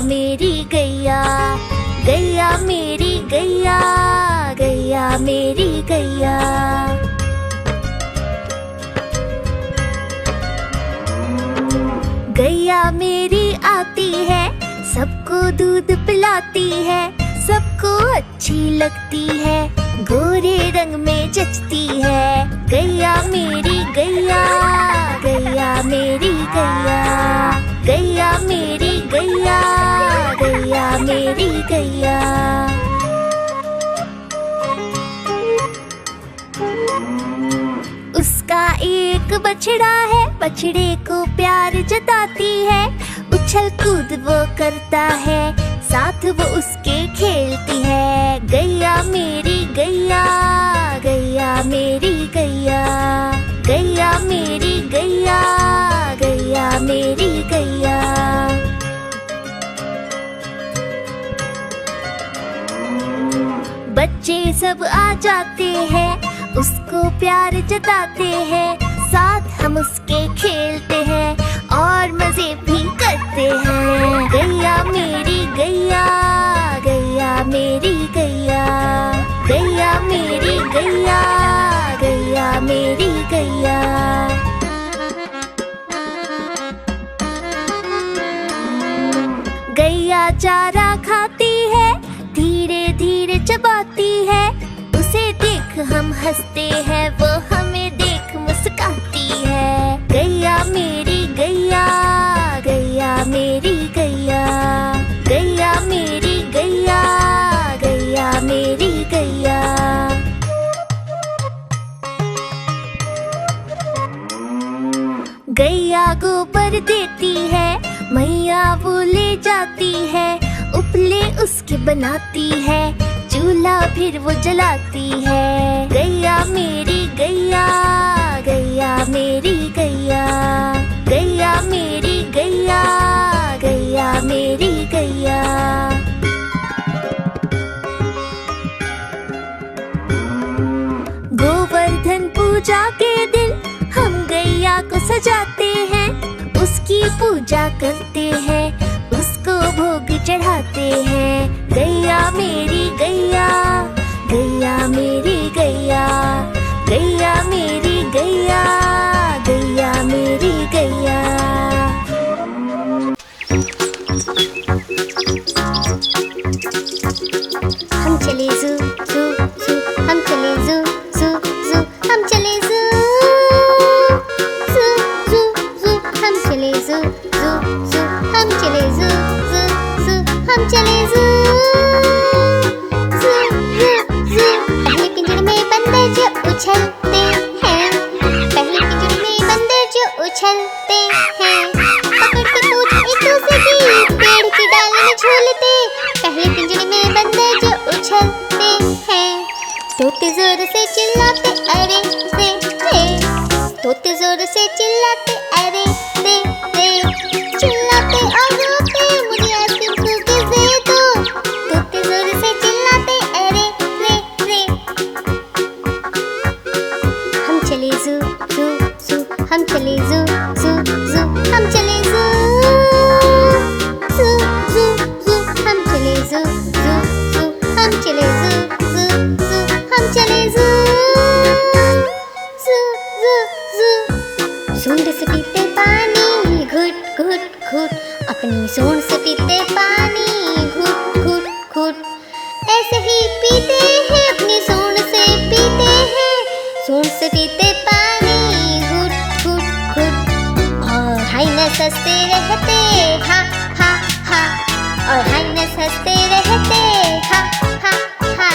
मेरी गैया, गैया मेरी गैया, गैया मेरी गैया। गैया मेरी आती है, सबको दूध पिलाती है, सबको अच्छी लगती है, गोरे रंग में जचती है। गैया मेरी गैया, गैया मेरी गैया, गैया मेरी गैया, गैया मेरी गैया। उसका एक बछड़ा है, बछड़े को प्यार जताती है, उछल कूद वो करता है, साथ वो उसके खेलती है। गैया मेरी गैया, गैया मेरी गैया, गैया मेरी गैया, गैया मेरी गैया। बच्चे सब आ जाते हैं, उसको प्यार जताते हैं, साथ हम उसके खेलते हैं और मजे भी करते हैं। गैया मेरी गैया, गैया मेरी गैया, गैया मेरी गैया, गैया मेरी गैया। गैया चारा खाती है, धीरे धीरे चबाती है, उसे देख हम हंसते हैं, वो हमें देख मुस्कुराती है। गैया मेरी गैया, गैया मेरी गैया, गैया मेरी गैया, गैया मेरी गैया। गैया गोबर देती है, मैया वो ले जाती है, उपले उसके बनाती है, चूल्हा फिर वो जलाती है। गैया मेरी गैया, गैया मेरी गैया, गैया मेरी गैया, गैया मेरी गैया। गोवर्धन पूजा के दिन हम गैया को सजाते हैं, उसकी पूजा करते हैं, उसको भोग चढ़ाते हैं। गैया मेरी गैया, गैया मेरी गैया, गैया मेरी गैया, गैया मेरी गैया। हम चले ज़ू ज़ू ज़ू, हम चले ज़ू ज़ू ज़ू, हम चले ज़ू ज़ू ज़ू ज़ू, हम चले ज़ू ज़ू ज़ू, हम चले ज़ू ज़ू ज़ू, हम चले ज़ू ज़ू ज़ू ज़ू। पहले पिंजरे में बंदर जो उछलते हैं, पहले पिंजरे में बंदर जो उछलते हैं, पकड़ के पूछ एक दूसरे की, पेड़ की डाली में झूलते। पहले पिंजरे में बंदर जो उछलते हैं, तोते जोर से चिल्लाते अरे रे रे, तोते जोर से चिल्लाते अरे रे रे, चिल्लाते और रोते मुझे आइसक्रीम कुकीज़ दे दो। तोते जोर से चिल्लाते अरे रे रे। हम चले ज़ू ज़ू ज़ू, हम चले ज़ू ज़ू ज़ू, हम चले ज़ू ज़ू ज़ू ज़ू, हम चले ज़ू ज़ू ज़ू, हम चले ज़ू ज़ू ज़ू, हम चले ज़ू ज़ू ज़ू ज़ू। सूंड से पीते पानी घुट घुट घुट, अपनी सूंड से पीते पानी घुट घुट घुट, ऐसे ही पीते हैं अपनी सूंड से पीते हैं, सूंड से पीते पानी घुट घुट घुट। और हाइनस हंसते रहते हा हा हा, और हाइनस हंसते रहते हा हा हा।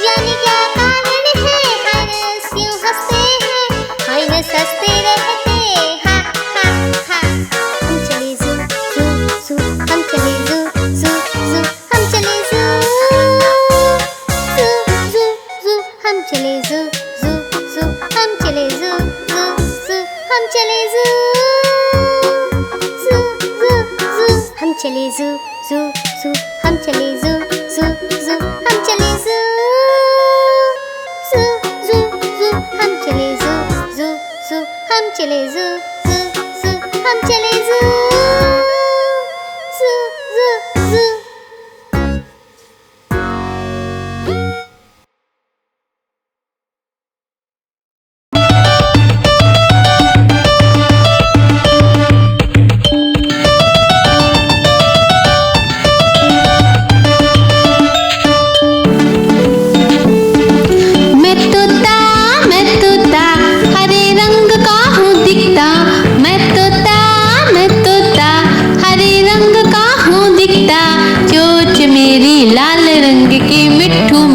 जाने क्या कारण है हाइनस क्यों हंसते हैं, हाइनस हंसते रहते हा हा हा। हम चले ज़ू ज़ू ज़ू, हम चले ज़ू ज़ू ज़ू, हम चले ज़ू ज़ू ज़ू ज़ू, हम चले ज़ू ज़ू ज़ू, हम चले ज़ू ज़ू ज़ू, हम चले ज़ू ज़ू ज़ू ज़ू, हम चले ज़ू ज़ू ज़ू, हम चले ज़ू ज़ू ज़ू, हम चले ज़ू ज़ू ज़ू ज़ू, हम चले ज़ू ज़ू ज़ू, हम चले ज़ू ज़ू ज़ू, हम चले ज़ू ज़ू ज़ू।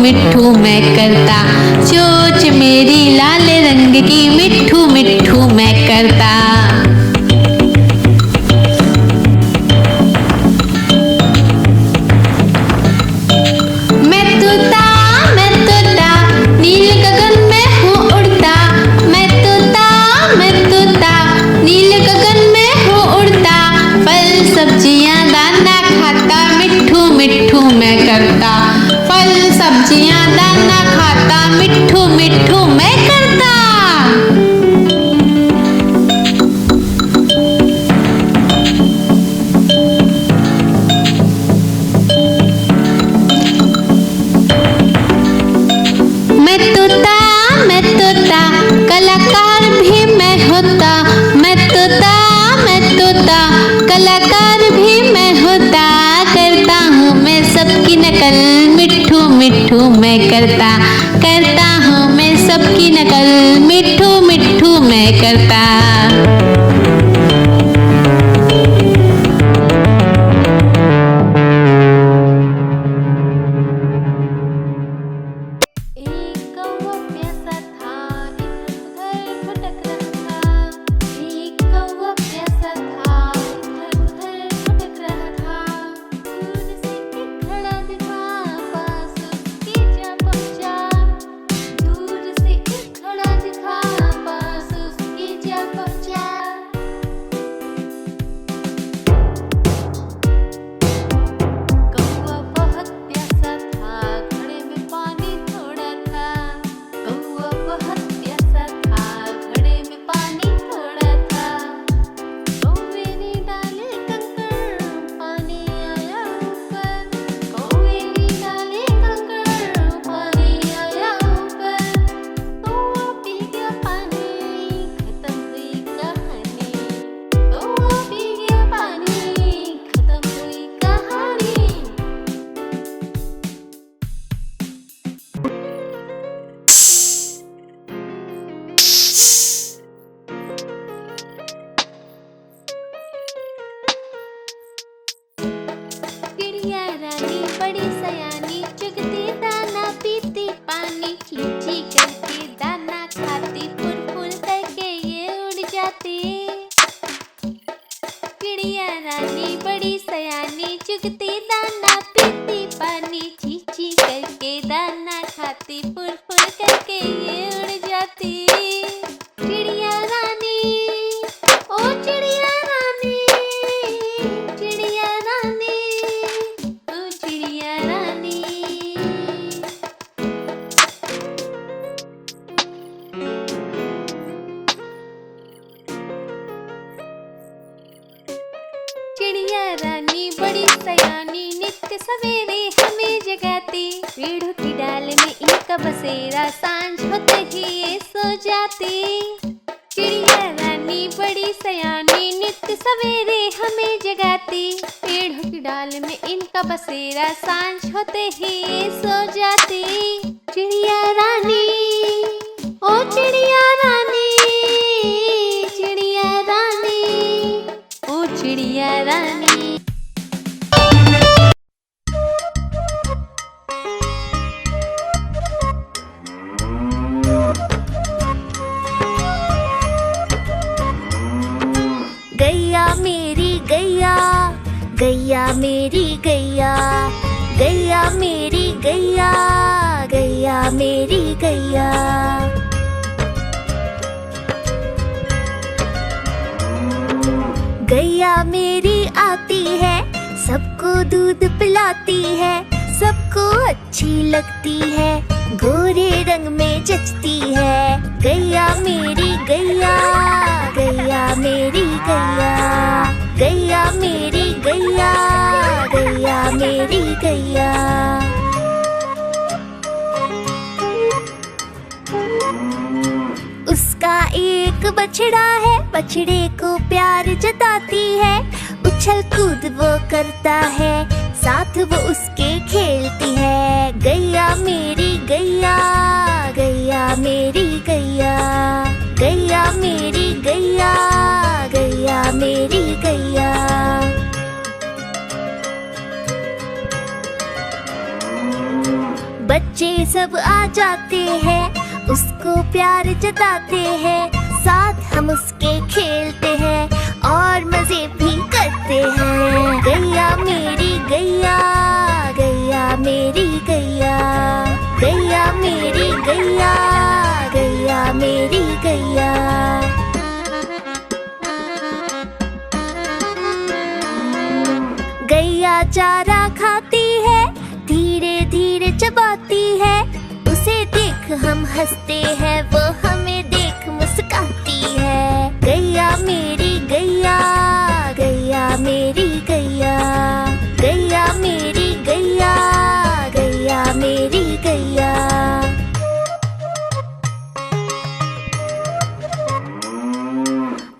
मिट्ठू मैं करता, चोंच मेरी लाल रंग की, मिट्ठू मिट्ठू मैं करता। मैं तोता नील गगन में हूँ उड़ता, मैं तोता नील गगन में हूँ उड़ता, फल सब्जियाँ दाना खाता, मिट्ठू मिट्ठू मैं करता, फल सब्जियाँ दाना खाता, मिट्ठू मिट्ठू मैं करता। मैं तोता कलाकार भी मैं होता, मैं तोता कलाकार भी मैं होता, करता हूँ मैं सबकी नकल, मिट्ठू मिट्ठू मैं करता हूँ मैं सबकी नकल, मिट्ठू मिट्ठू मैं करता। बड़ी सयानी चुगती दाना पीती पानी, चींची करके दाना खाती, फुल फुल करके ये उड़ जाती। चिड़िया रानी बड़ी सयानी चुगती दाना पीती पानी, चींची करके दाना खाती, फुल फुल करके ये उड़ जाती। चिड़िया रानी ओ चिड़िया रानी, चिड़िया रानी ओ चिड़िया रानी। चिड़िया रानी बड़ी सयानी नित्य सवेरे हमें जगाती, पेड़ों की डाल में इनका बसेरा, सांझ होते ही ये सो जाती। चिड़िया रानी बड़ी सयानी नित्य सवेरे हमें जगाती, पेड़ों की डाल में इनका बसेरा, सांझ होते ही ये सो जाती। चिड़िया रानी ओ चिड़िया रानी, चिड़िया रानी ओ चिड़िया रानी। गैया मेरी गैया, गैया मेरी गैया, गैया मेरी गैया, गैया मेरी गैया। गैया मेरी आती है, सबको दूध पिलाती है, सबको अच्छी लगती है, गोरे रंग में जचती है। गैया मेरी गैया, गैया मेरी गैया, गैया मेरी गैया, गैया मेरी गैया। उसका एक बछड़ा है, बछड़े को प्यार जताती है, उछल कूद वो करता है, साथ वो उसके खेलती है। गैया मेरी गैया, गैया मेरी गैया, गैया मेरी गैया, गैया मेरी गैया। बच्चे सब आ जाते हैं, उसको प्यार जताते हैं, साथ हम उसके खेलते हैं और मजे भी करते हैं। गैया मेरी गैया, गैया मेरी गैया, गैया मेरी गैया, गैया मेरी गैया। गैया चारा खाती है, धीरे धीरे चबाती है, उसे देख हम हंसते हैं, वो हमें देख मुस्काती है। गैया मेरी गैया, गैया मेरी गैया, गैया मेरी गैया, गैया मेरी गैया।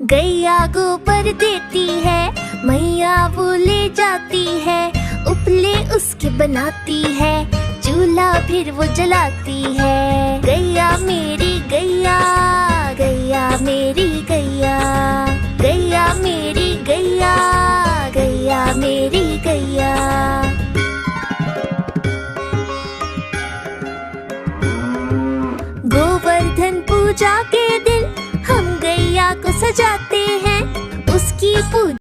गैया गोबर देती है, मैया वो ले जाती है, उपले उसके बनाती है, चूल्हा फिर वो जलाती है। गैया मेरी गैया, गैया मेरी गैया, गैया मेरी गैया, गैया मेरी गैया। गोवर्धन पूजा के दिन हम गैया को सजाते हैं, उसकी पूजा